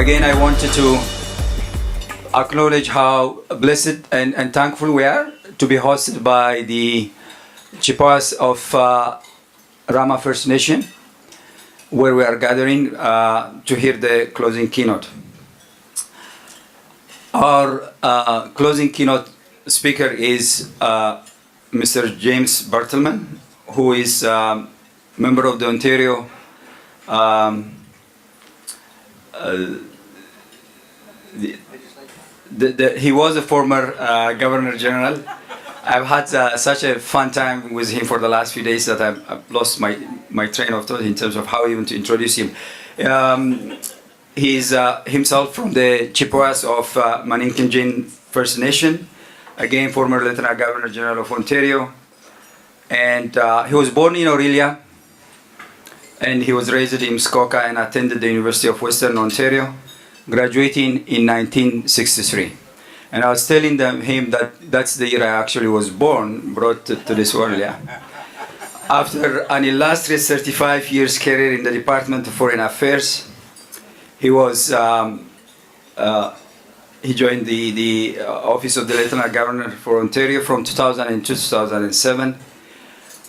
Again, I wanted to acknowledge how blessed and thankful we are to be hosted by the Chippewas of Rama First Nation, where we are gathering to hear the closing keynote. Our closing keynote speaker is Mr. James Bartleman, who is member of the Ontario he was a former Governor General. I've had such a fun time with him for the last few days that I've lost my train of thought in terms of how even to introduce him. He's himself from the Chippewas of Maninkinjin First Nation, again former Lieutenant Governor General of Ontario, and he was born in Orillia, and he was raised in Muskoka and attended the University of Western Ontario, graduating in 1963. And I was telling him that that's the year I actually was born, brought to this world. Yeah. After an illustrious 35 years career in the Department of Foreign Affairs, he was he joined the Office of the Lieutenant Governor for Ontario from 2002 to 2007.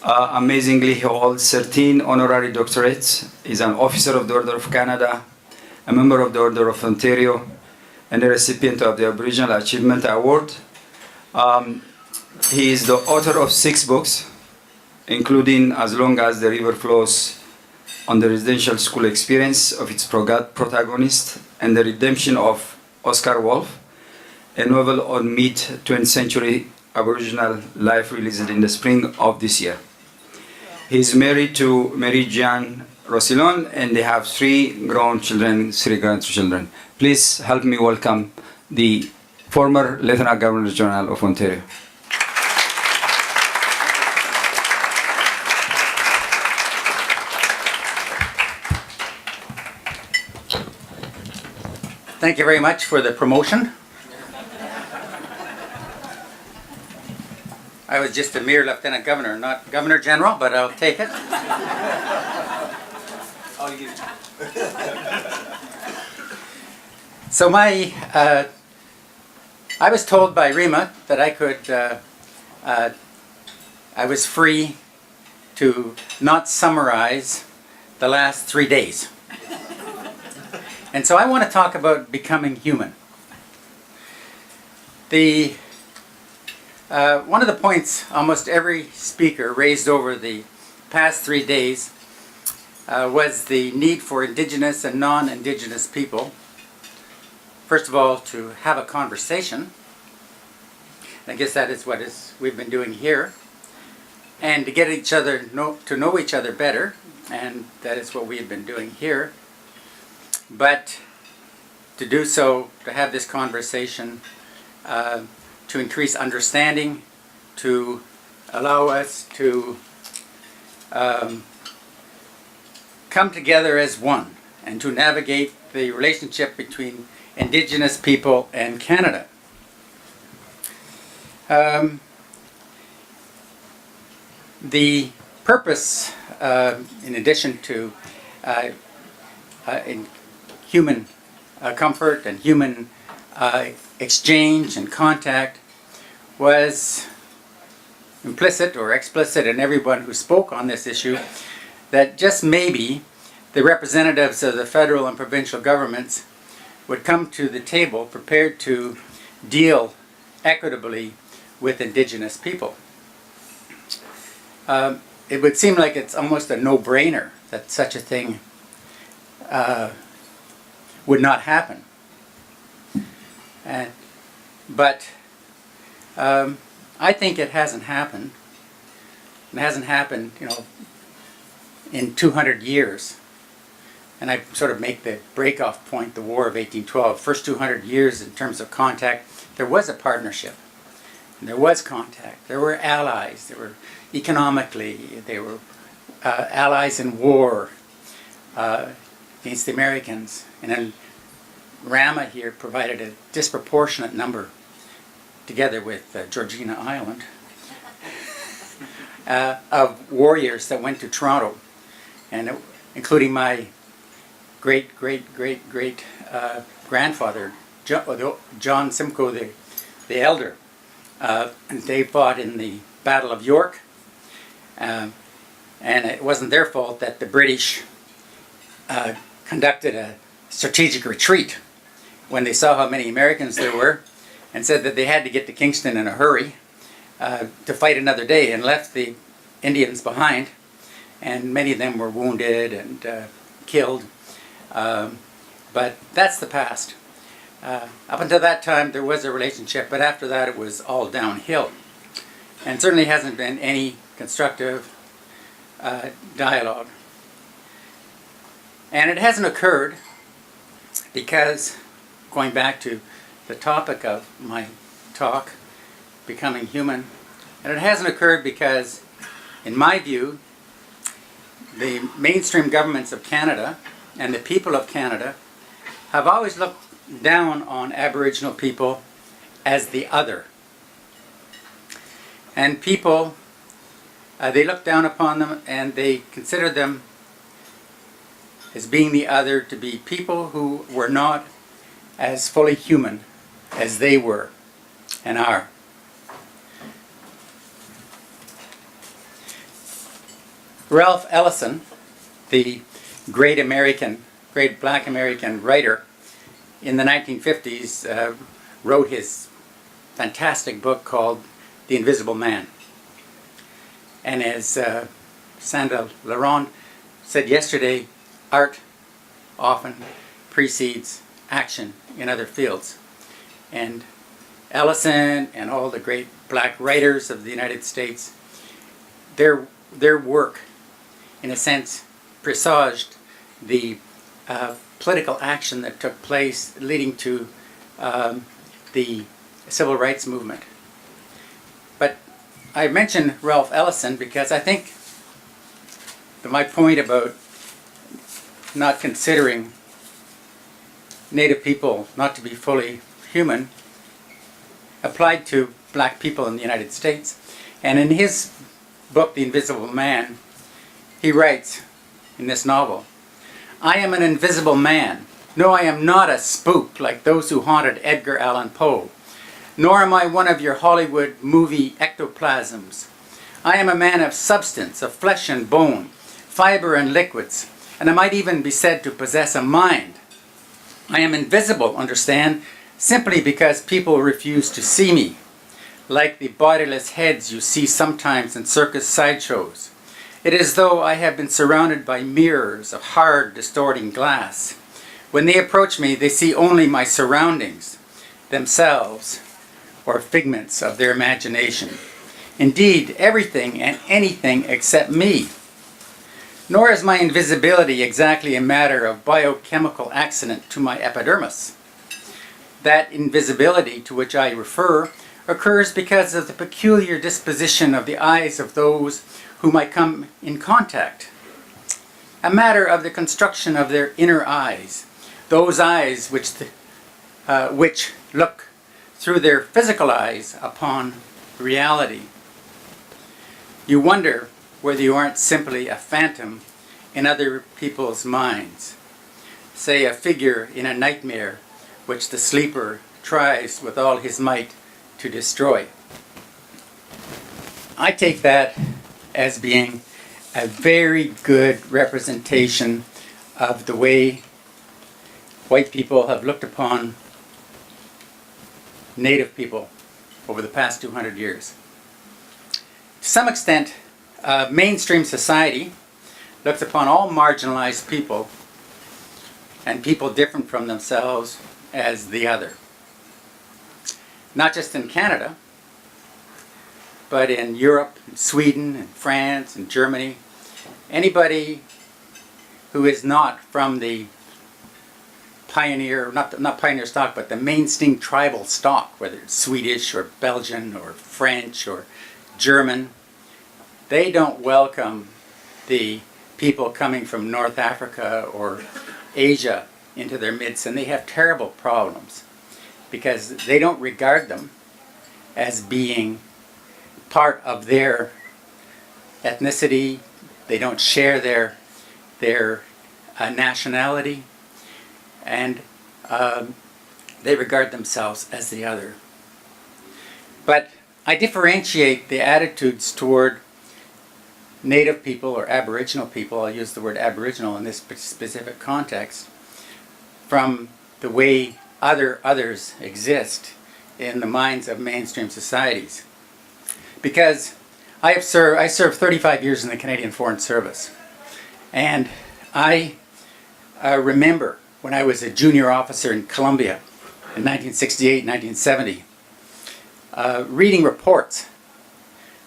Amazingly, he holds 13 honorary doctorates. He's an officer of the Order of Canada, a member of the Order of Ontario, and a recipient of the Aboriginal Achievement Award. He is the author of 6 books, including As Long as the River Flows, on the residential school experience of its protagonist, and the redemption of Oscar Wolf, a novel on mid-20th century Aboriginal life released in the spring of this year. He is married to Mary Jeanne Roussillon, and they have 3 grown children, 3 grandchildren. Please help me welcome the former Lieutenant Governor General of Ontario. Thank you very much for the promotion. I was just a mere Lieutenant Governor, not Governor General, but I'll take it. So I was told by Rima that I was free to not summarize the last 3 days. And so I want to talk about becoming human. One of the points almost every speaker raised over the past 3 days was the need for Indigenous and non-Indigenous people, first of all, to have a conversation. I guess that is what we've been doing here, and to get to know each other better, and that is what we have been doing here. But to do so, to have this conversation, to increase understanding, to allow us to come together as one, and to navigate the relationship between Indigenous people and Canada. The purpose, in addition to in human comfort and human exchange and contact, was implicit or explicit in everyone who spoke on this issue, that just maybe the representatives of the federal and provincial governments would come to the table prepared to deal equitably with Indigenous people. It would seem like it's almost a no-brainer that such a thing would not happen. But I think it hasn't happened. It hasn't happened, in 200 years. And I sort of make the break-off point, the War of 1812. First 200 years in terms of contact, there was a partnership. And there was contact. There were allies. There were economically, they were allies in war against the Americans. And then Rama here provided a disproportionate number, together with Georgina Island, of warriors that went to Toronto, and including my great grandfather, John Simcoe the Elder. They fought in the Battle of York, and it wasn't their fault that the British conducted a strategic retreat when they saw how many Americans there were, and said that they had to get to Kingston in a hurry to fight another day, and left the Indians behind, and many of them were wounded and killed. But that's the past. Up until that time there was a relationship, but after that it was all downhill. And certainly hasn't been any constructive dialogue. And it hasn't occurred because, going back to the topic of my talk, becoming human, and it hasn't occurred because, in my view, the mainstream governments of Canada and the people of Canada have always looked down on Aboriginal people as the other. And people, they look down upon them and they consider them as being the other, to be people who were not as fully human as they were and are. Ralph Ellison, the great black American writer, in the 1950s wrote his fantastic book called The Invisible Man. And as Sandra Laurent said yesterday, art often precedes action in other fields. And Ellison and all the great black writers of the United States, their work, in a sense, presaged the political action that took place leading to the civil rights movement. But I mentioned Ralph Ellison because I think that my point about not considering Native people not to be fully human applied to black people in the United States. And in his book, The Invisible Man, he writes in this novel, "I am an invisible man. No, I am not a spook like those who haunted Edgar Allan Poe. Nor am I one of your Hollywood movie ectoplasms. I am a man of substance, of flesh and bone, fiber and liquids, and I might even be said to possess a mind. I am invisible, understand, simply because people refuse to see me, like the bodiless heads you see sometimes in circus sideshows. It is as though I have been surrounded by mirrors of hard, distorting glass. When they approach me, they see only my surroundings, themselves, or figments of their imagination. Indeed, everything and anything except me. Nor is my invisibility exactly a matter of biochemical accident to my epidermis. That invisibility to which I refer occurs because of the peculiar disposition of the eyes of those whom I come in contact. A matter of the construction of their inner eyes, those eyes which look through their physical eyes upon reality. You wonder whether you aren't simply a phantom in other people's minds, say a figure in a nightmare which the sleeper tries with all his might to destroy. I take that as being a very good representation of the way white people have looked upon Native people over the past 200 years. To some extent, mainstream society looks upon all marginalized people and people different from themselves as the other. Not just in Canada, but in Europe, in Sweden, in France, in Germany. Anybody who is not from the pioneer, not pioneer stock, but the mainstream tribal stock, whether it's Swedish or Belgian or French or German, they don't welcome the people coming from North Africa or Asia into their midst, and they have terrible problems because they don't regard them as being part of their ethnicity. They don't share their nationality, and they regard themselves as the other. But I differentiate the attitudes toward Native people or Aboriginal people, I'll use the word Aboriginal in this specific context, from the way others exist in the minds of mainstream societies. Because I served 35 years in the Canadian Foreign Service, and I remember when I was a junior officer in Colombia in 1968, 1970, reading reports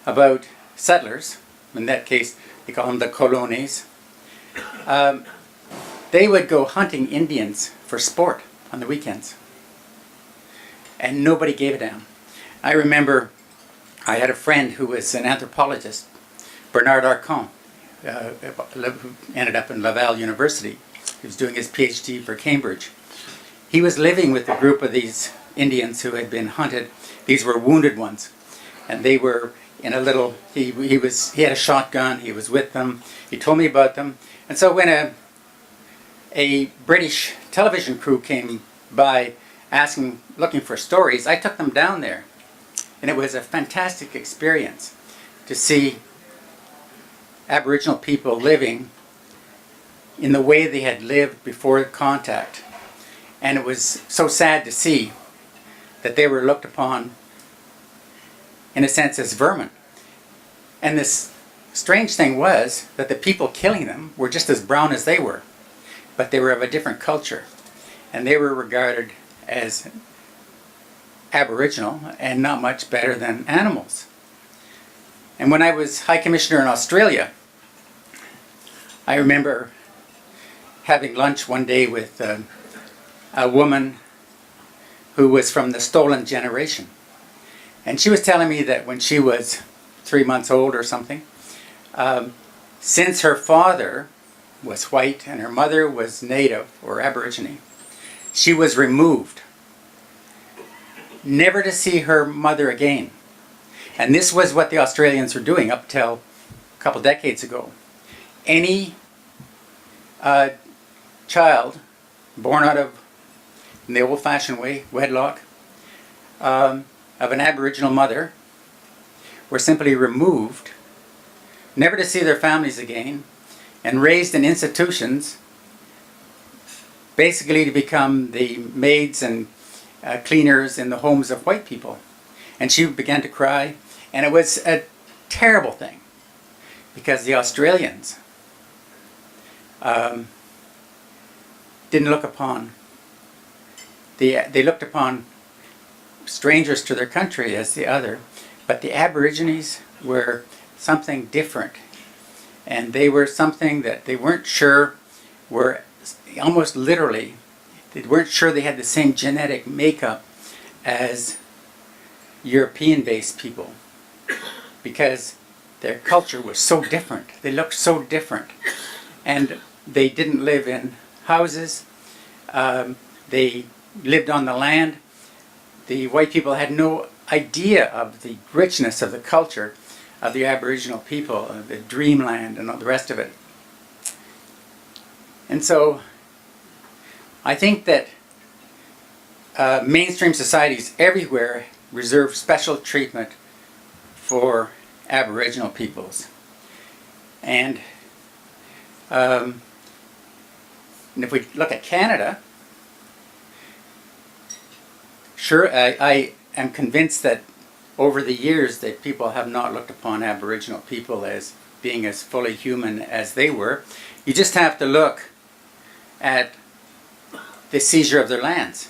about settlers. In that case, they call them the colones. They would go hunting Indians for sport on the weekends, and nobody gave a damn. I remember I had a friend who was an anthropologist, Bernard Arcon, who ended up in Laval University. He was doing his PhD for Cambridge. He was living with a group of these Indians who had been hunted. These were wounded ones, and they were in a little. He had a shotgun. He was with them. He told me about them, and so when a British television crew came by looking for stories, I took them down there. And it was a fantastic experience to see Aboriginal people living in the way they had lived before contact. And it was so sad to see that they were looked upon, in a sense, as vermin. And this strange thing was that the people killing them were just as brown as they were, but they were of a different culture. And they were regarded as Aboriginal and not much better than animals. And when I was High Commissioner in Australia, I remember having lunch one day with a woman who was from the stolen generation. And she was telling me that when she was 3 months old or something, since her father was white and her mother was Native or Aborigine, she was removed, never to see her mother again. And this was what the Australians were doing up till a couple decades ago. Any child born out of, in the old-fashioned way, wedlock, of an Aboriginal mother were simply removed, never to see their families again, and raised in institutions basically to become the maids and cleaners in the homes of white people. And she began to cry, and it was a terrible thing because the Australians didn't look upon, they looked upon strangers to their country as the other, but the Aborigines were something different, and they were something that they weren't sure were almost literally, they weren't sure they had the same genetic makeup as European-based people, because their culture was so different. They looked so different, and they didn't live in houses. They lived on the land. The white people had no idea of the richness of the culture of the Aboriginal people, the dreamland and all the rest of it. And so I think that mainstream societies everywhere reserve special treatment for Aboriginal peoples. And if we look at Canada, sure, I am convinced that over the years that people have not looked upon Aboriginal people as being as fully human as they were. You just have to look at the seizure of their lands,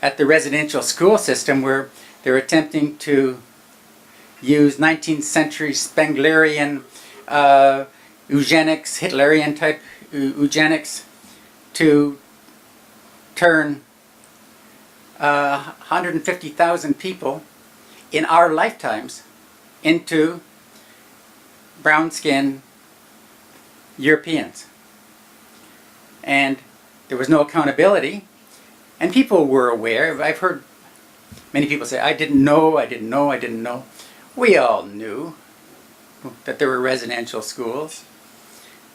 at the residential school system where they're attempting to use 19th century Spenglerian eugenics, Hitlerian type eugenics, to turn 150,000 people in our lifetimes into brown-skinned Europeans. And there was no accountability, and people were aware. I've heard many people say, I didn't know. We all knew that there were residential schools,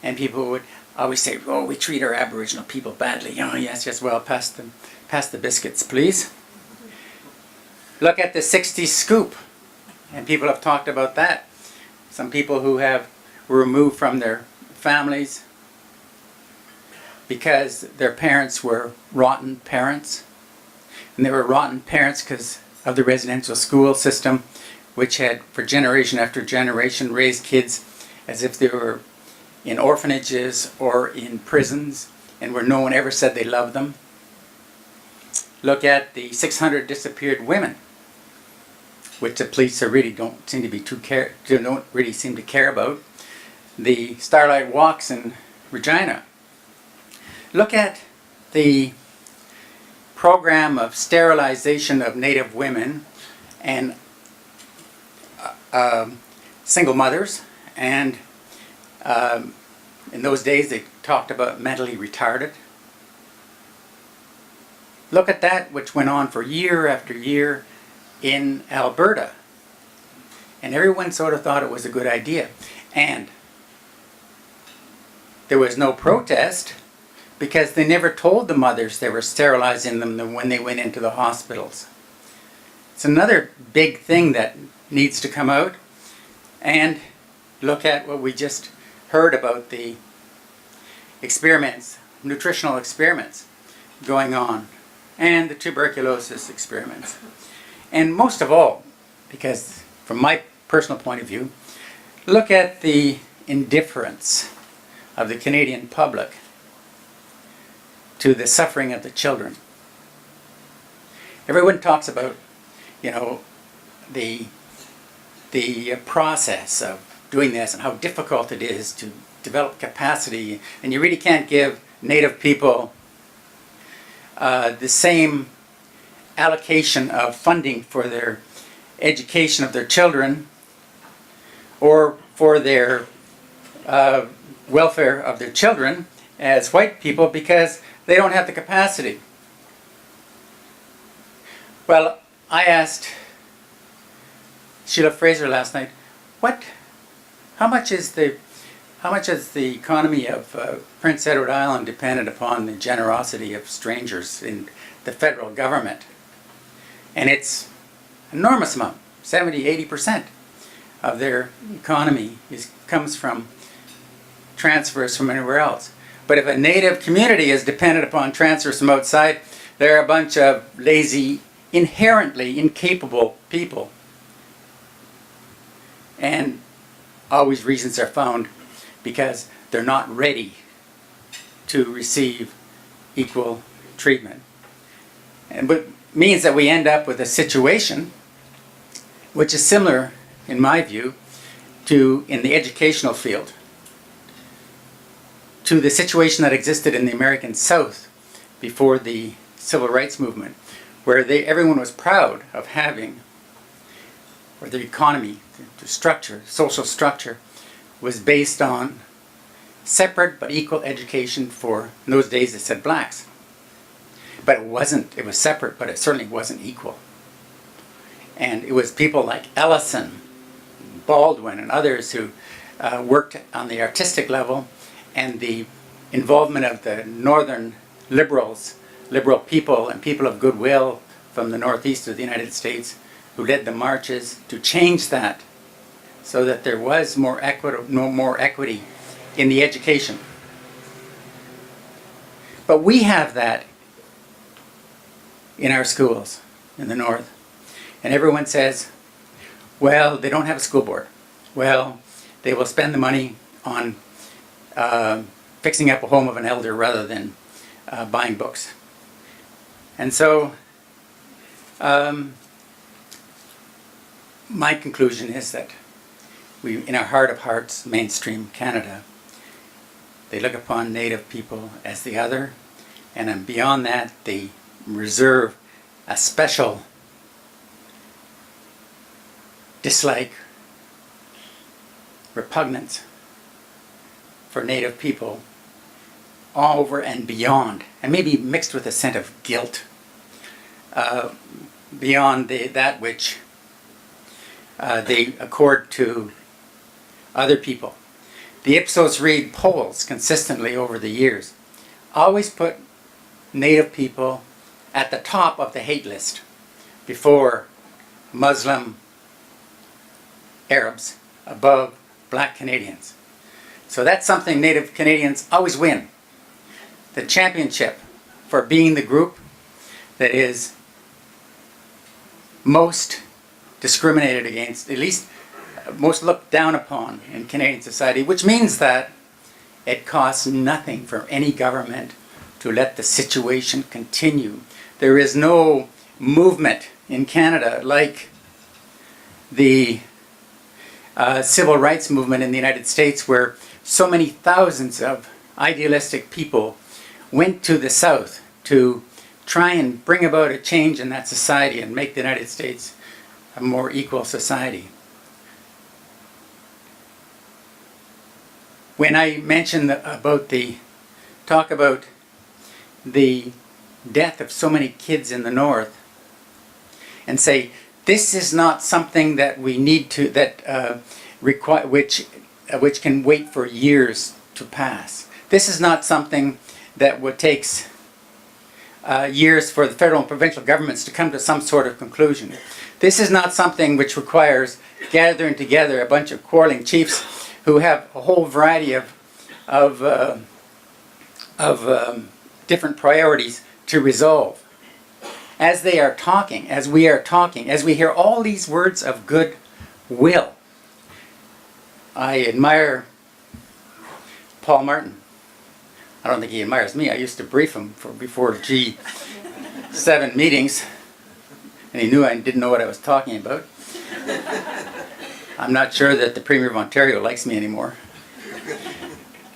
and people would, always say, oh, we treat our Aboriginal people badly. Oh, yes, well, pass the biscuits, please. Look at the 60s scoop, and people have talked about that. Some people who were removed from their families because their parents were rotten parents. And they were rotten parents because of the residential school system, which had, for generation after generation, raised kids as if they were in orphanages or in prisons, and where no one ever said they loved them. Look at the 600 disappeared women, which the police really don't seem to care about. The Starlight Walks in Regina. Look at the program of sterilization of Native women and single mothers, and in those days they talked about mentally retarded. Look at that, which went on for year after year in Alberta, and everyone sort of thought it was a good idea, and there was no protest because they never told the mothers they were sterilizing them when they went into the hospitals. It's another big thing that needs to come out. And look at what we just heard about, the experiments, nutritional experiments going on, and the tuberculosis experiments. And most of all, because from my personal point of view, look at the indifference of the Canadian public to the suffering of the children. Everyone talks about, the process of doing this and how difficult it is to develop capacity, and you really can't give Native people the same allocation of funding for their education of their children or for their welfare of their children as white people because they don't have the capacity. Well, I asked Sheila Fraser last night, how much is the economy of Prince Edward Island dependent upon the generosity of strangers in the federal government? And it's an enormous amount. 70–80% of their economy comes from transfers from anywhere else. But if a Native community is dependent upon transfers from outside, they're a bunch of lazy, inherently incapable people. And always reasons are found because they're not ready to receive equal treatment. And what means that we end up with a situation which is similar, in my view, to in the educational field, to the situation that existed in the American South before the Civil Rights Movement, where everyone was proud of having, or the economy, the structure, social structure, was based on separate but equal education for, in those days it said blacks. But it wasn't, it was separate, but it certainly wasn't equal. And it was people like Ellison, Baldwin, and others who worked on the artistic level, and the involvement of the northern liberal people and people of goodwill from the northeast of the United States who led the marches to change that so that there was more equity in the education. But we have that in our schools in the north. And everyone says, well, they don't have a school board. Well, they will spend the money on fixing up a home of an elder rather than buying books. And so my conclusion is that we, in our heart of hearts, mainstream Canada, they look upon Native people as the other, and beyond that they reserve a special dislike, repugnance for Native people all over and beyond, and maybe mixed with a sense of guilt beyond that which they accord to other people. The Ipsos Reid polls consistently over the years always put Native people at the top of the hate list before Muslim Arabs, above black Canadians. So that's something Native Canadians always win. The championship for being the group that is most discriminated against, at least most looked down upon in Canadian society, which means that it costs nothing for any government to let the situation continue. There is no movement in Canada like the civil rights movement in the United States, where so many thousands of idealistic people went to the South to try and bring about a change in that society and make the United States a more equal society. When I mention talk about the death of so many kids in the North, and say this is not something that we need to which can wait for years to pass. This is not something that takes years for the federal and provincial governments to come to some sort of conclusion. This is not something which requires gathering together a bunch of quarreling chiefs who have a whole variety of different priorities to resolve. As they are talking, as we are talking, as we hear all these words of goodwill, I admire Paul Martin. I don't think he admires me. I used to brief him before G7 meetings, and he knew I didn't know what I was talking about. I'm not sure that the Premier of Ontario likes me anymore.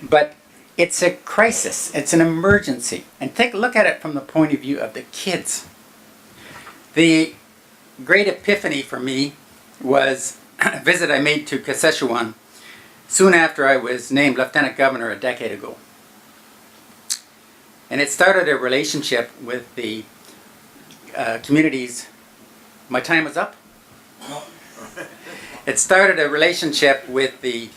But it's a crisis. It's an emergency. And take a look at it from the point of view of the kids. The great epiphany for me was a visit I made to Saskatchewan soon after I was named Lieutenant Governor a decade ago. And it started a relationship with the communities. My time was up? It started a relationship with the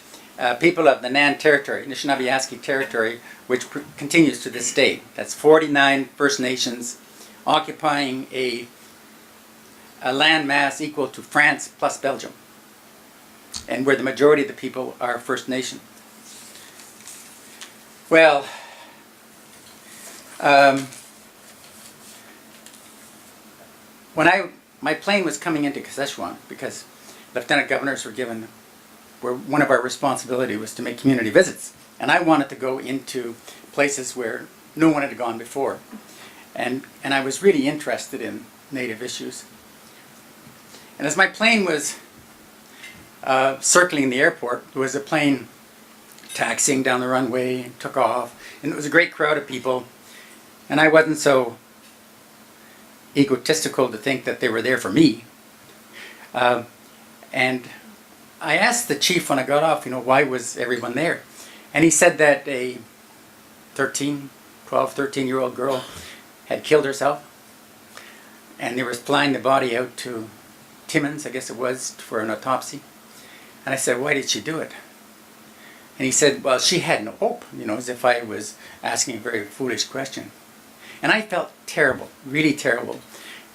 people of the Nan Territory, Anishinaabe Territory, which continues to this day. That's 49 First Nations occupying a land mass equal to France plus Belgium, and where the majority of the people are First Nation. Well, when my plane was coming into Saskatchewan, because lieutenant governors were one of our responsibility was to make community visits, and I wanted to go into places where no one had gone before, and I was really interested in Native issues. And as my plane was circling the airport, there was a plane taxiing down the runway and took off, and it was a great crowd of people, and I wasn't so egotistical to think that they were there for me. And I asked the chief when I got off, why was everyone there? And he said that a 13-year-old girl had killed herself, and they were flying the body out to Timmins, I guess it was, for an autopsy. And I said, why did she do it? And he said, well, she had no hope, as if I was asking a very foolish question. And I felt terrible, really terrible,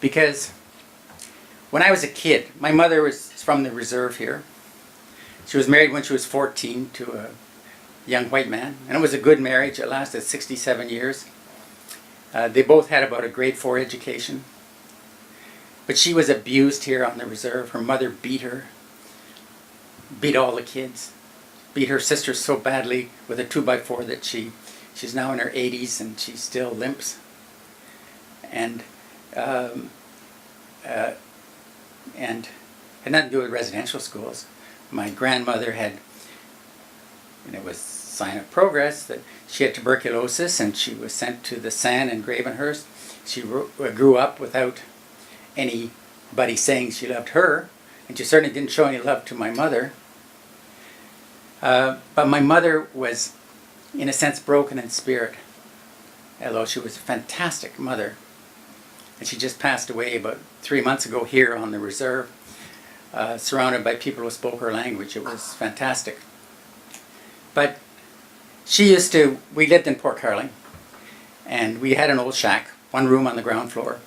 because when I was a kid, my mother was from the reserve here. She was married when she was 14 to a young white man, and it was a good marriage. It lasted 67 years. They both had about a grade 4 education. But she was abused here on the reserve. Her mother beat her, beat all the kids, beat her sister so badly with a 2x4 that she's now in her 80s and she still limps. And had nothing to do with residential schools. My grandmother had, and it was a sign of progress, that she had tuberculosis and she was sent to the San in Gravenhurst. She grew up without anybody saying she loved her, and she certainly didn't show any love to my mother. But my mother was, in a sense, broken in spirit, although she was a fantastic mother. And she just passed away about 3 months ago here on the reserve, surrounded by people who spoke her language. It was fantastic. But we lived in Port Carling, and we had an old shack, one room on the ground floor,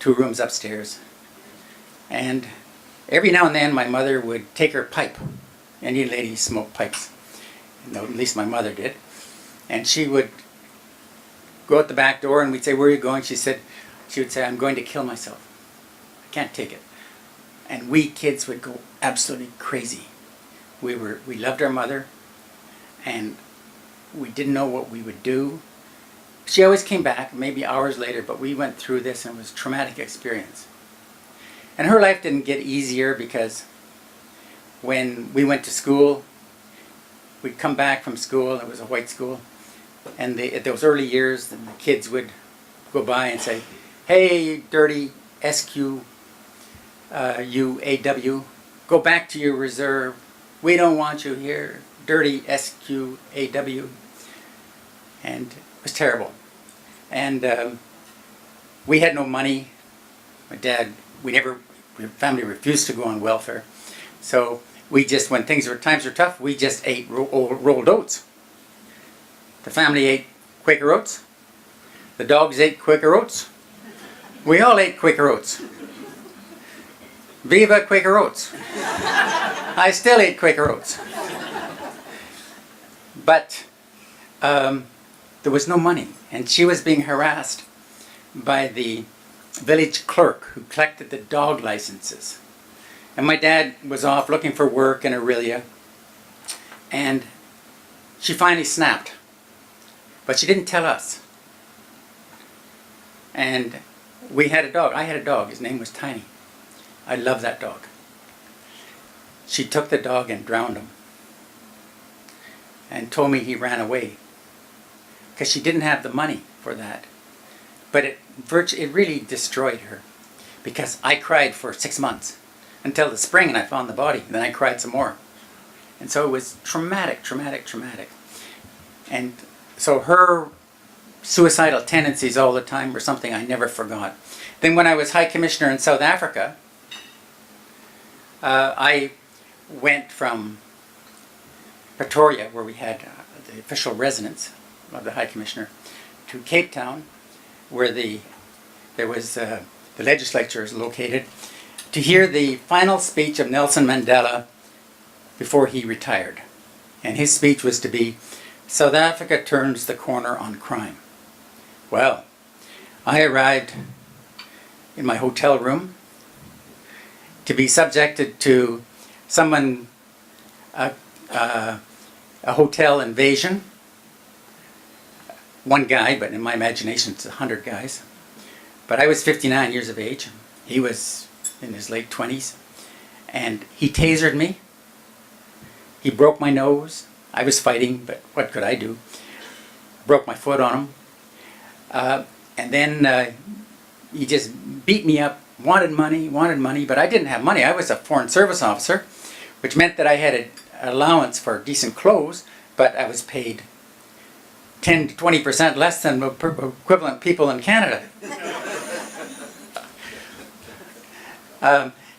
2 rooms upstairs. And every now and then my mother would take her pipe. Any lady smoked pipes. No, at least my mother did. And she would go out the back door and we'd say, "Where are you going?" She would say, "I'm going to kill myself. I can't take it." And we kids would go absolutely crazy. We loved our mother, and we didn't know what we would do. She always came back, maybe hours later, but we went through this and it was a traumatic experience. And her life didn't get easier because when we went to school, we'd come back from school, it was a white school, and at those early years, the kids would go by and say, "Hey, dirty SQUAW, go back to your reserve. We don't want you here, dirty SQAW." And it was terrible. And we had no money. My dad, our family refused to go on welfare. So we just, when times were tough, we just ate rolled oats. The family ate Quaker Oats. The dogs ate Quaker Oats. We all ate Quaker Oats. Viva Quaker Oats. I still eat Quaker Oats. But there was no money, and she was being harassed by the village clerk who collected the dog licenses. And my dad was off looking for work in Aurelia, and she finally snapped. But she didn't tell us. And we had a dog. I had a dog. His name was Tiny. I loved that dog. She took the dog and drowned him and told me he ran away because she didn't have the money for that. But it really destroyed her because I cried for 6 months until the spring, and I found the body. Then I cried some more. And so it was traumatic. And so her suicidal tendencies all the time were something I never forgot. Then when I was High Commissioner in South Africa, I went from Pretoria, where we had the official residence of the High Commissioner, to Cape Town, where the legislature is located, to hear the final speech of Nelson Mandela before he retired. And his speech was to be, "South Africa turns the corner on crime." Well, I arrived in my hotel room to be subjected to a hotel invasion. One guy, but in my imagination it's 100 guys. But I was 59 years of age. He was in his late 20s. And he tasered me. He broke my nose. I was fighting, but what could I do? Broke my foot on him. And then he just beat me up, wanted money, but I didn't have money. I was a Foreign Service officer, which meant that I had an allowance for decent clothes, but I was paid 10 to 20% less than equivalent people in Canada.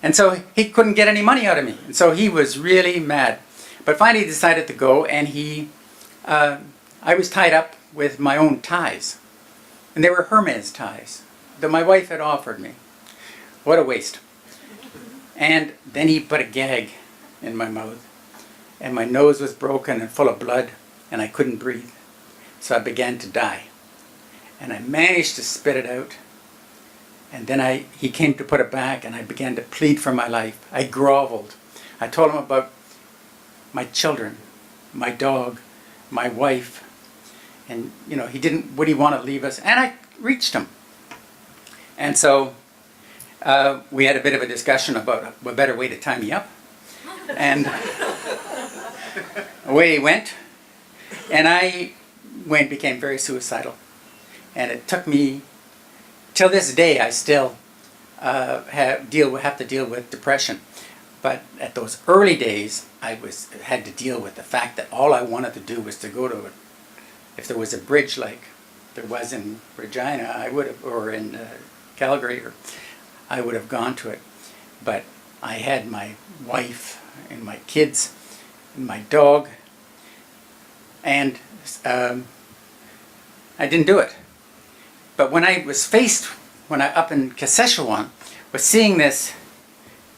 And so he couldn't get any money out of me. And so he was really mad. But finally he decided to go, and I was tied up with my own ties. And they were Hermes ties that my wife had offered me. What a waste. And then he put a gag in my mouth, and my nose was broken and full of blood, and I couldn't breathe. So I began to die. And I managed to spit it out. And then he came to put it back, and I began to plead for my life. I groveled. I told him about my children, my dog, my wife. And, would he want to leave us? And I reached him. And so we had a bit of a discussion about a better way to tie me up. And away he went. And I became very suicidal. And it took me, till this day, I still have to deal with depression. But at those early days, I had to deal with the fact that all I wanted to do was to go to it. If there was a bridge like there was in Regina, I would have, or in Calgary, I would have gone to it. But I had my wife and my kids and my dog And I didn't do it. But when I was faced, when I up in Saskatchewan, was seeing this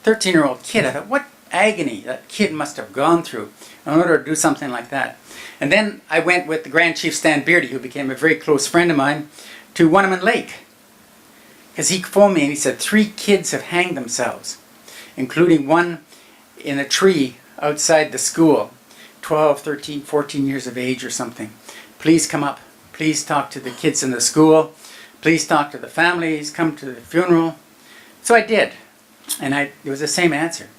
13-year-old kid, I thought, what agony that kid must have gone through in order to do something like that. And then I went with the Grand Chief Stan Beardy, who became a very close friend of mine, to Wonneman Lake. Because he phoned me and he said 3 kids have hanged themselves, including one in a tree outside the school, 12, 13, 14 years of age or something. Please come up. Please talk to the kids in the school. Please talk to the families. Come to the funeral. So I did. And it was the same answer.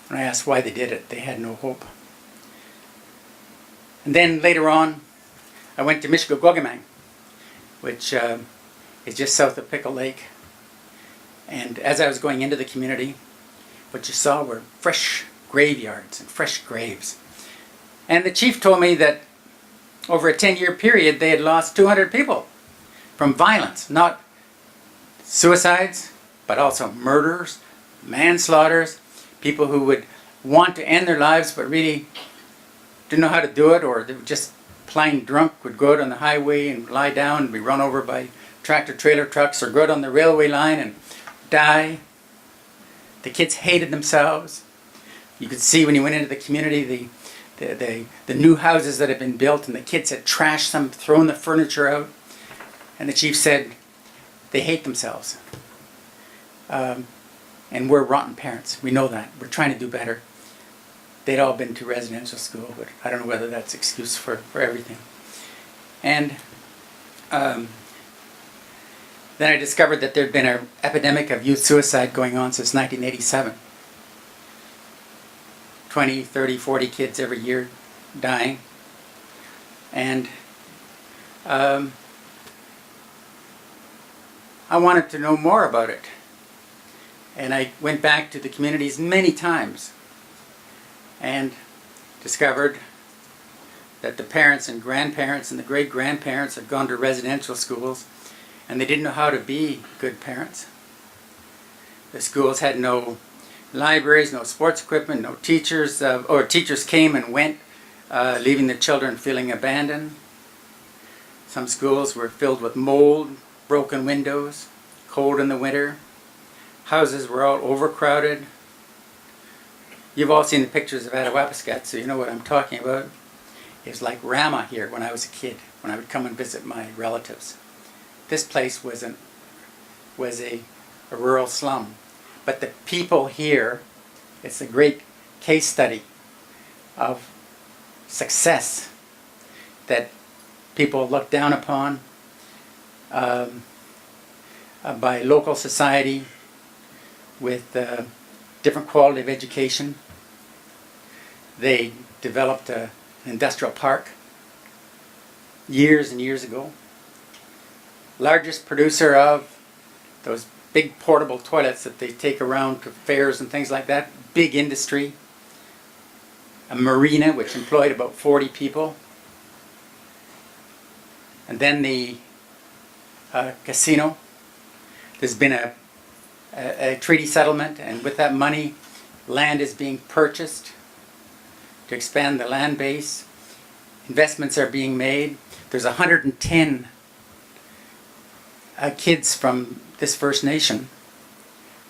When I asked why they did it, they had no hope. And then later on, I went to Mishkogogomang, which is just south of Pickle Lake. And as I was going into the community, what you saw were fresh graveyards and fresh graves. And the chief told me that over a 10-year period, they had lost 200 people from violence, not suicides, but also murders, manslaughters, people who would want to end their lives but really didn't know how to do it, or they were just plain drunk, would go out on the highway and lie down and be run over by tractor-trailer trucks, or go out on the railway line and die. The kids hated themselves. You could see when you went into the community the new houses that had been built, and the kids had trashed them, thrown the furniture out. And the chief said, they hate themselves. And we're rotten parents. We know that. We're trying to do better. They'd all been to residential school, but I don't know whether that's an excuse for everything. And then I discovered that there'd been an epidemic of youth suicide going on since 1987. 20, 30, 40 kids every year dying. And I wanted to know more about it. And I went back to the communities many times and discovered that the parents and grandparents and the great-grandparents had gone to residential schools, and they didn't know how to be good parents. The schools had no libraries, no sports equipment, no teachers, or teachers came and went, leaving the children feeling abandoned. Some schools were filled with mold, broken windows, cold in the winter. Houses were all overcrowded. You've all seen the pictures of Attawapiskat, so you know what I'm talking about. It was like Rama here when I was a kid, when I would come and visit my relatives. This place was a rural slum. But the people here, it's a great case study of success that people look down upon by local society with different quality of education. They developed an industrial park years and years ago. Largest producer of those big portable toilets that they take around to fairs and things like that. Big industry. A marina which employed about 40 people. And then the casino. There's been a treaty settlement, and with that money, land is being purchased to expand the land base. Investments are being made. There's 110 kids from this First Nation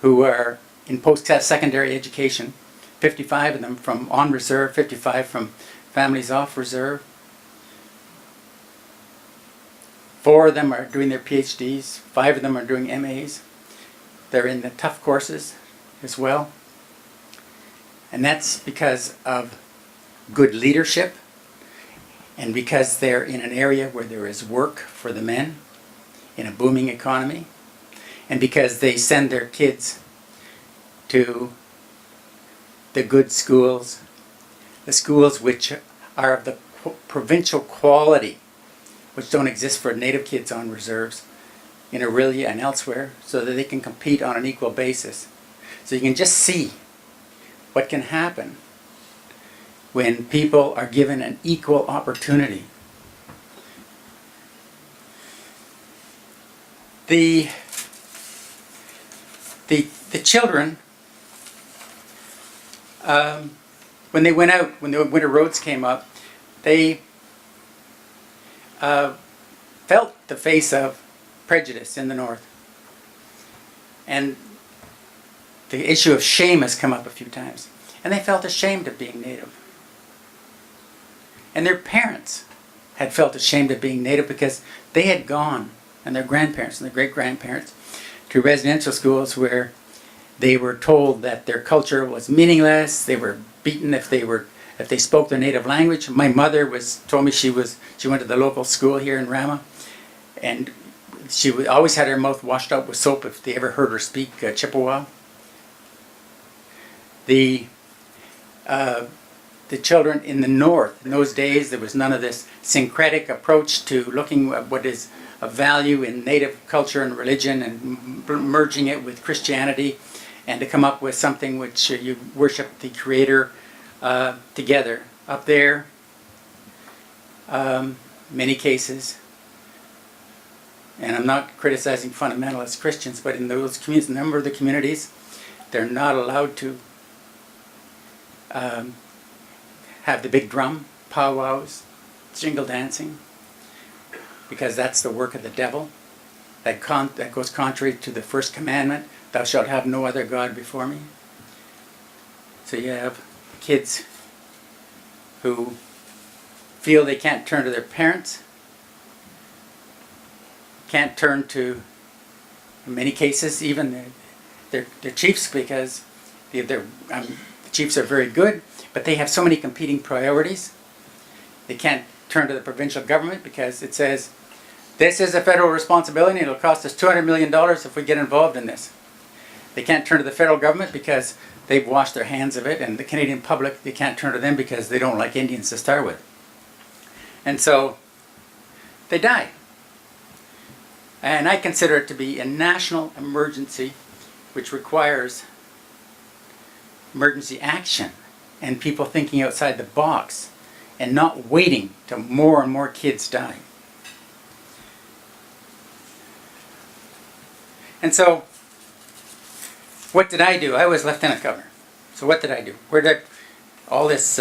who are in post-secondary education, 55 of them from on reserve, 55 from families off reserve. 4 of them are doing their PhDs, 5 of them are doing MAs. They're in the tough courses as well. And that's because of good leadership, and because they're in an area where there is work for the men in a booming economy, and because they send their kids to the good schools, the schools which are of the provincial quality, which don't exist for Native kids on reserves in Aurelia and elsewhere, so that they can compete on an equal basis. So you can just see what can happen when people are given an equal opportunity. The children, when they went out, when the winter roads came up, they felt the face of prejudice in the North. And the issue of shame has come up a few times. And they felt ashamed of being Native. And their parents had felt ashamed of being Native because they had gone, and their grandparents and their great-grandparents, to residential schools where they were told that their culture was meaningless. They were beaten if they spoke their native language. My mother told me she went to the local school here in Rama, and she always had her mouth washed out with soap if they ever heard her speak Chippewa. The children in the North, in those days, there was none of this syncretic approach to looking at what is of value in Native culture and religion and merging it with Christianity, and to come up with something which you worship the Creator together. Up there, many cases, and I'm not criticizing fundamentalist Christians, but in those communities, a number of the communities, they're not allowed to have the big drum, powwows, jingle dancing, because that's the work of the devil. That goes contrary to the first commandment, thou shalt have no other God before me. So you have kids who feel they can't turn to their parents, can't turn to, in many cases, even their chiefs, because the chiefs are very good, but they have so many competing priorities. They can't turn to the provincial government because it says, this is a federal responsibility and it'll cost us $200 million if we get involved in this. They can't turn to the federal government because they've washed their hands of it, and the Canadian public, they can't turn to them because they don't like Indians to start with. And so they die. And I consider it to be a national emergency which requires emergency action and people thinking outside the box and not waiting till more and more kids die. And so, what did I do? I was lieutenant governor. So what did I do? Where did all this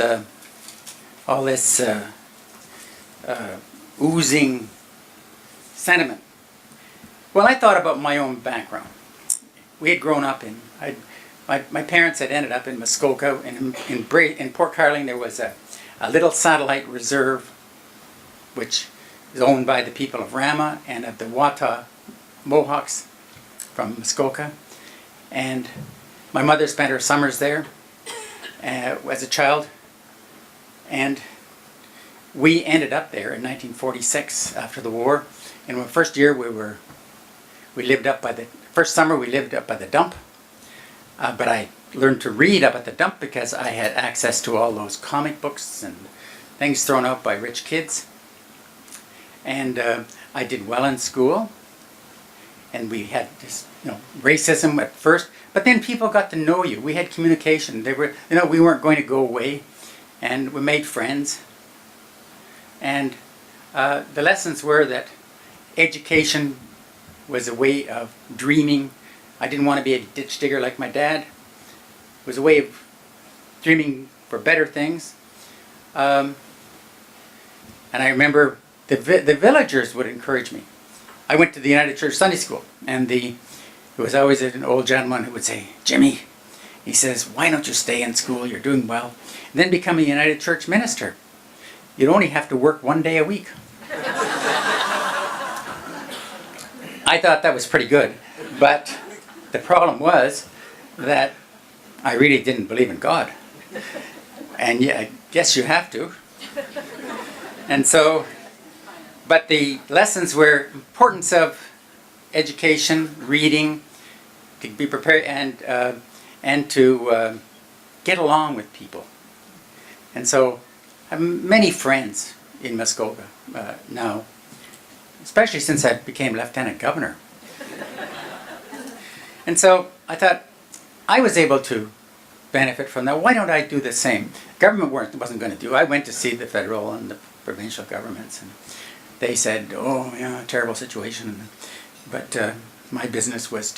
oozing sentiment? Well, I thought about my own background. We had grown up in, my parents had ended up in Muskoka, and in Port Carling there was a little satellite reserve which is owned by the people of Rama and of the Wata Mohawks from Muskoka. And my mother spent her summers there as a child, and we ended up there in 1946 after the war. And the first year we lived up by the first summer we lived up by the dump, but I learned to read up at the dump because I had access to all those comic books and things thrown out by rich kids. And I did well in school, and we had this, racism at first, but then people got to know you. We had communication. They were, we weren't going to go away, and we made friends. And the lessons were that education was a way of dreaming. I didn't want to be a ditch digger like my dad. It was a way of dreaming for better things. And I remember the villagers would encourage me. I went to the United Church Sunday School, and there was always an old gentleman who would say, Jimmy, he says, why don't you stay in school? You're doing well. And then become a United Church minister. You'd only have to work 1 day a week. I thought that was pretty good, but the problem was that I really didn't believe in God. And yeah, I guess you have to. And so, but the lessons were importance of education, reading, to be prepared, and to get along with people. And so, I have many friends in Muskoka now, especially since I became lieutenant governor. And so I thought I was able to benefit from that. Why don't I do the same? Government wasn't going to do. I went to see the federal and the provincial governments, and they said, "Oh, yeah, terrible situation." But my business was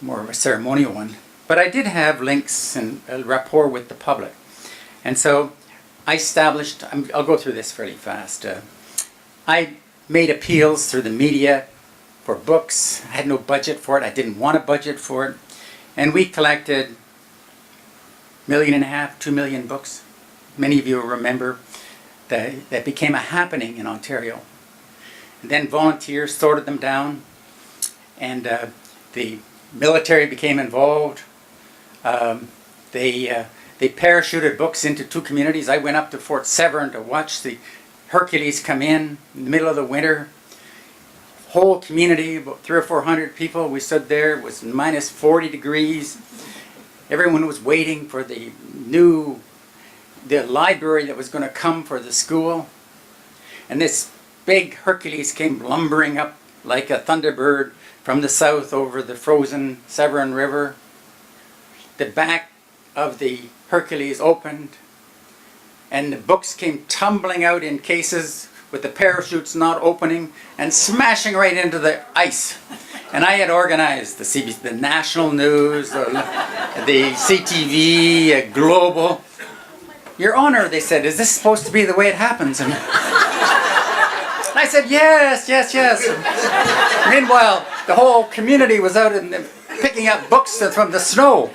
more of a ceremonial one. But I did have links and a rapport with the public, and so I established. I'll go through this fairly fast. I made appeals through the media for books. I had no budget for it. I didn't want a budget for it. And we collected 1.5 million, 2 million books. Many of you will remember that became a happening in Ontario. And then volunteers sorted them down, and the military became involved. They parachuted books into 2 communities. I went up to Fort Severn to watch the Hercules come in the middle of the winter. Whole community, about 300 or 400 people. We stood there. It was minus 40 degrees. Everyone was waiting for the library that was going to come for the school. And this big Hercules came lumbering up like a thunderbird from the south over the frozen Severn River. The back of the Hercules opened, and the books came tumbling out in cases with the parachutes not opening and smashing right into the ice. And I had organized the CBC, the national news, the CTV, Global. Your Honor, they said, is this supposed to be the way it happens? And I said, yes, yes, yes. Meanwhile, the whole community was out picking up books from the snow.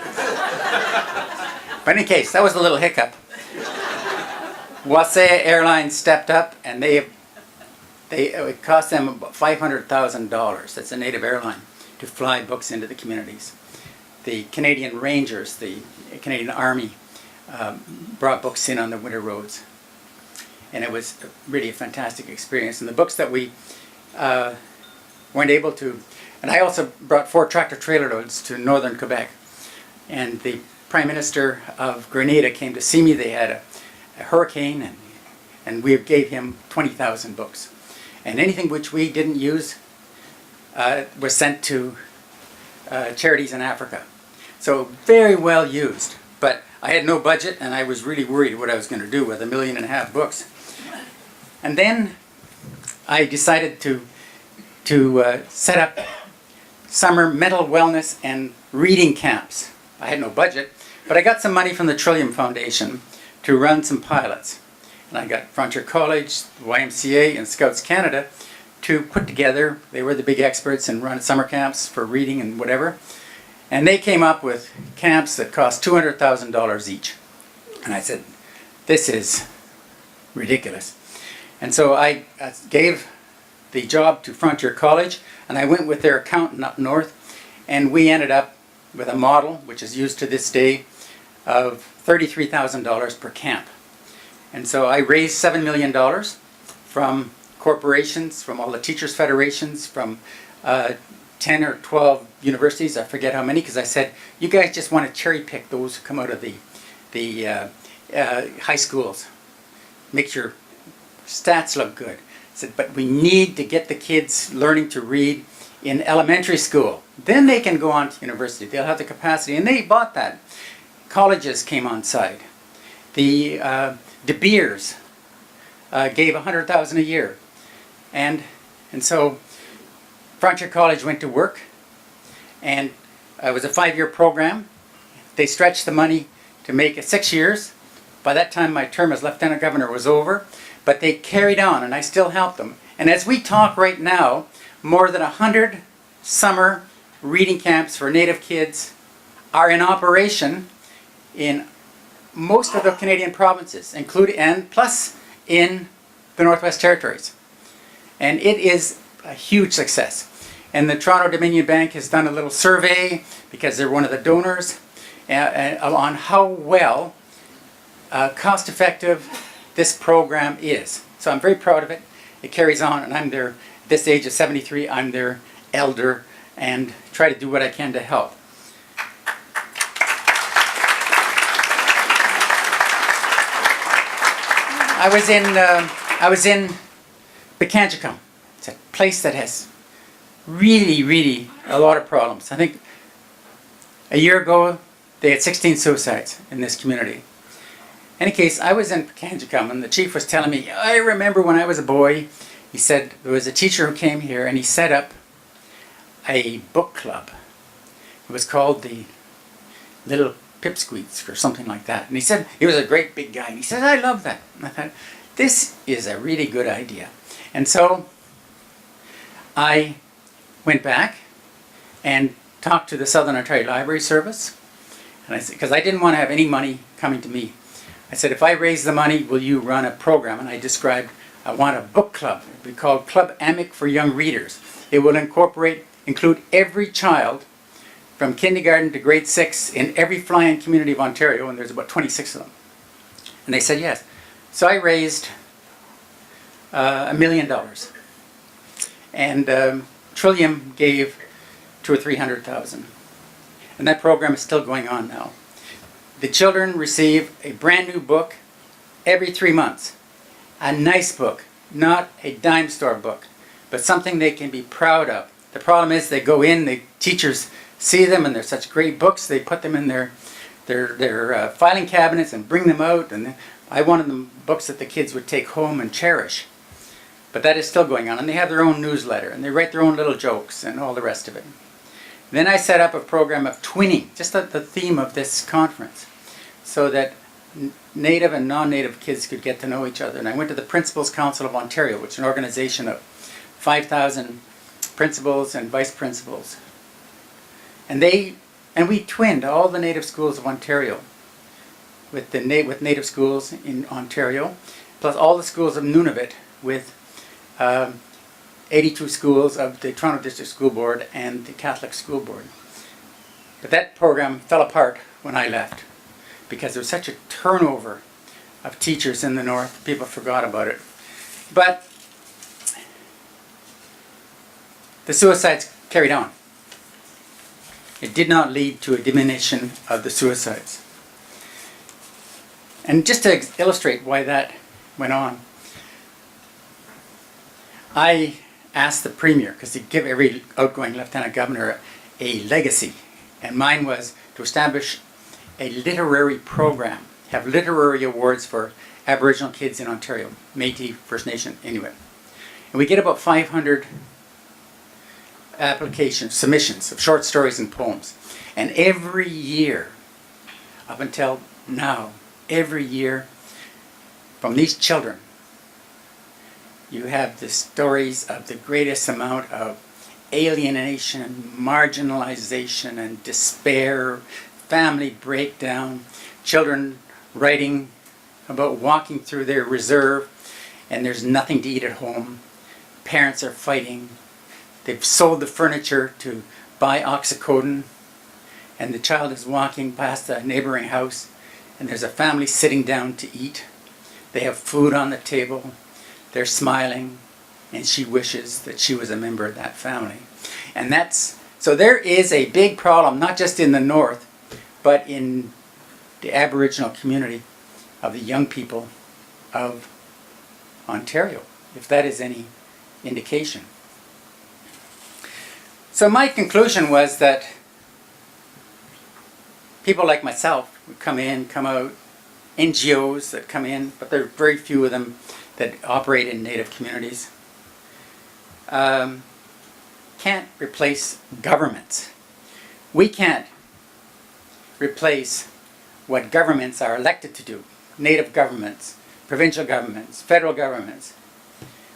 But in any case, that was a little hiccup. Wasaya Airlines stepped up, and it cost them about $500,000. That's a native airline, to fly books into the communities. The Canadian Rangers, the Canadian Army, brought books in on the winter roads. And it was really a fantastic experience. And the books that we weren't able to, and I also brought 4 tractor trailer loads to northern Quebec. And the Prime Minister of Grenada came to see me. They had a hurricane, and we gave him 20,000 books. And anything which we didn't use was sent to charities in Africa. So very well used. But I had no budget, and I was really worried what I was going to do with 1.5 million books. And then I decided to set up summer mental wellness and reading camps. I had no budget, but I got some money from the Trillium Foundation to run some pilots. And I got Frontier College, YMCA, and Scouts Canada to put together, they were the big experts in running summer camps for reading and whatever. And they came up with camps that cost $200,000 each. And I said, this is ridiculous. And so I gave the job to Frontier College, and I went with their accountant up north, and we ended up with a model, which is used to this day, of $33,000 per camp. And so I raised $7 million from corporations, from all the teachers' federations, from 10 or 12 universities, I forget how many, because I said, you guys just want to cherry pick those who come out of the high schools. Make your stats look good. I said, but we need to get the kids learning to read in elementary school. Then they can go on to university. They'll have the capacity. And they bought that. Colleges came on side. The De Beers gave $100,000 a year. And so Frontier College went to work. And it was a 5-year program. They stretched the money to make it 6 years. By that time, my term as Lieutenant Governor was over. But they carried on, and I still help them. And as we talk right now, more than 100 summer reading camps for Native kids are in operation in most of the Canadian provinces, including and plus in the Northwest Territories. And it is a huge success. And the Toronto Dominion Bank has done a little survey, because they're one of the donors, on how well cost-effective this program is. So I'm very proud of it. It carries on, and I'm their, at this age of 73, I'm their elder, and try to do what I can to help. I was in Bekanjikam. It's a place that has really a lot of problems. I think a year ago they had 16 suicides in this community. In any case, I was in Bekanjikam, and the chief was telling me, I remember when I was a boy, he said there was a teacher who came here and he set up a book club. It was called the Little Pipsqueaks or something like that. And he said, he was a great big guy, and he said, I love that. And I thought, this is a really good idea. And so I went back and talked to the Southern Ontario Library Service, and I said, because I didn't want to have any money coming to me. I said, if I raise the money, will you run a program? And I described, I want a book club. It would be called Club Amic for Young Readers. It will include every child from kindergarten to grade 6 in every fly-in community of Ontario, and there's about 26 of them. And they said yes. So I raised $1 million. And Trillium gave $200,000 or $300,000. And that program is still going on now. The children receive a brand new book every 3 months. A nice book, not a dime store book, but something they can be proud of. The problem is they go in, the teachers see them, and they're such great books, they put them in their filing cabinets and bring them out. And I wanted them books that the kids would take home and cherish. But that is still going on, and they have their own newsletter, and they write their own little jokes and all the rest of it. Then I set up a program of twinning, just the theme of this conference, so that Native and non-Native kids could get to know each other. And I went to the Principals Council of Ontario, which is an organization of 5,000 principals and vice principals. And we twinned all the Native schools of Ontario with Native schools in Ontario, plus all the schools of Nunavut with 82 schools of the Toronto District School Board and the Catholic School Board. But that program fell apart when I left because there was such a turnover of teachers in the North, people forgot about it. But the suicides carried on. It did not lead to a diminution of the suicides. And just to illustrate why that went on, I asked the Premier, because he'd give every outgoing Lieutenant Governor a legacy, and mine was to establish a literary program, have literary awards for Aboriginal kids in Ontario, Métis, First Nation, Inuit. And we get about 500 applications, submissions of short stories and poems. And every year, up until now, every year, from these children, you have the stories of the greatest amount of alienation, marginalization, and despair, family breakdown, children writing about walking through their reserve and there's nothing to eat at home. Parents are fighting. They've sold the furniture to buy oxycodone, and the child is walking past a neighboring house and there's a family sitting down to eat. They have food on the table. They're smiling, and she wishes that she was a member of that family. And so there is a big problem, not just in the North, but in the Aboriginal community of the young people of Ontario, if that is any indication. So my conclusion was that people like myself would come in, come out, NGOs that come in, but there are very few of them that operate in Native communities, can't replace governments. We can't replace what governments are elected to do. Native governments, provincial governments, federal governments.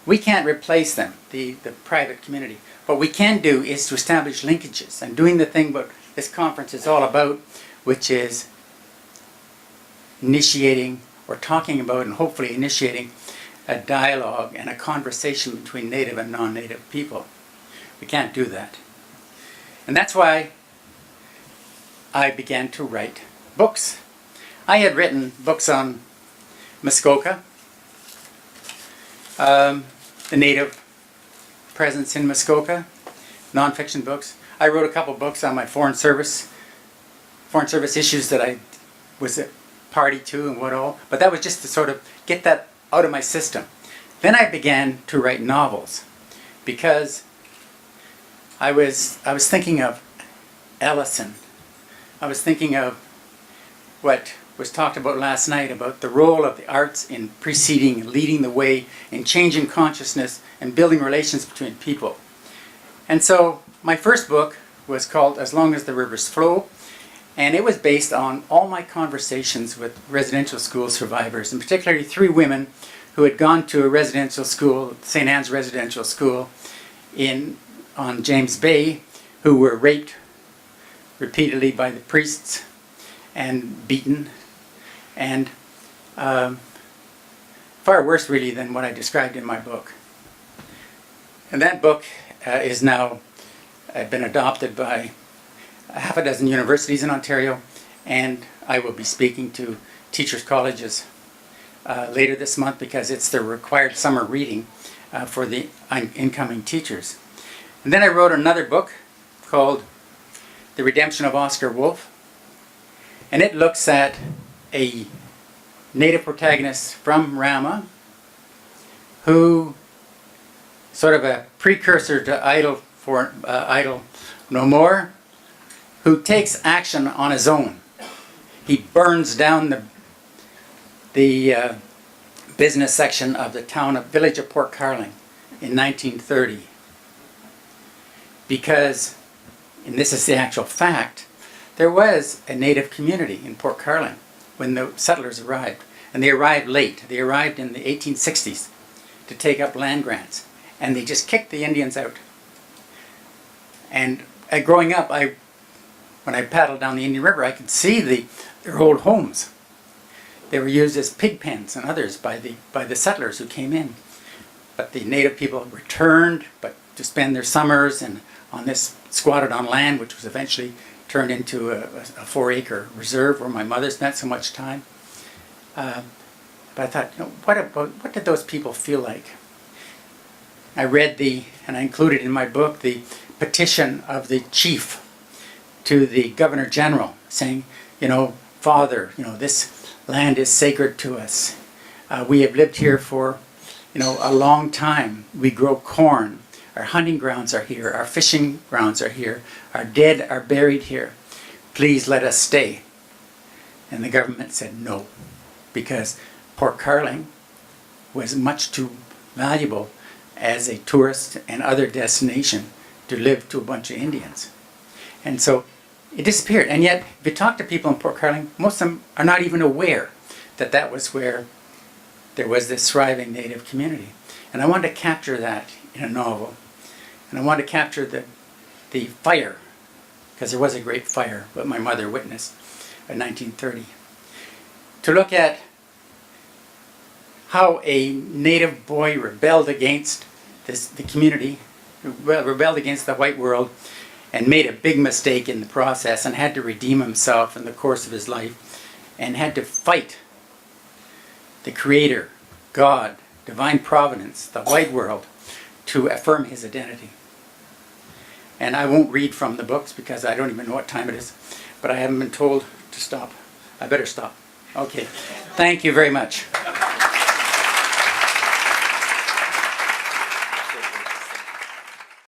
We can't replace them, the private community. What we can do is to establish linkages and doing the thing what this conference is all about, which is initiating or talking about and hopefully initiating a dialogue and a conversation between Native and non-Native people. We can't do that. And that's why I began to write books. I had written books on Muskoka, the Native presence in Muskoka, non-fiction books. I wrote a couple books on my foreign service issues that I was a party to and what all, but that was just to sort of get that out of my system. Then I began to write novels because I was thinking of Ellison. I was thinking of what was talked about last night about the role of the arts in preceding and leading the way in changing consciousness and building relations between people. And so my first book was called As Long as the Rivers Flow, And it was based on all my conversations with residential school survivors, and particularly 3 women who had gone to a residential school, St. Anne's Residential School on James Bay, who were raped repeatedly by the priests and beaten, and far worse really than what I described in my book. And that book is now been adopted by half a dozen universities in Ontario, and I will be speaking to teachers' colleges later this month because it's the required summer reading for the incoming teachers. And then I wrote another book called The Redemption of Oscar Wolfe, and it looks at a native protagonist from Rama who, sort of a precursor to Idle No More, who takes action on his own. He burns down the business section of the village of Port Carling in 1930 because, and this is the actual fact, there was a native community in Port Carling when the settlers arrived. And they arrived late. They arrived in the 1860s to take up land grants. And they just kicked the Indians out. And growing up, when I paddled down the Indian River, I could see their old homes. They were used as pig pens and others by the settlers who came in. But the native people returned, but to spend their summers and on this squatted on land, which was eventually turned into a 4-acre reserve where my mother spent so much time. But I thought, what did those people feel like? I read and I included in my book the petition of the chief to the Governor General saying, Father, this land is sacred to us. We have lived here for, a long time. We grow corn. Our hunting grounds are here. Our fishing grounds are here. Our dead are buried here. Please let us stay. And the government said no, because Port Carling was much too valuable as a tourist and other destination to live to a bunch of Indians. And so it disappeared. And yet, if you talk to people in Port Carling, most of them are not even aware that that was where there was this thriving native community. And I wanted to capture that in a novel. And I wanted to capture the fire, because there was a great fire that my mother witnessed in 1930. To look at how a native boy rebelled against the community, rebelled against the white world, and made a big mistake in the process and had to redeem himself in the course of his life and had to fight the Creator, God, divine providence, the white world, to affirm his identity. And I won't read from the books because I don't even know what time it is, but I haven't been told to stop. I better stop. Okay. Thank you very much.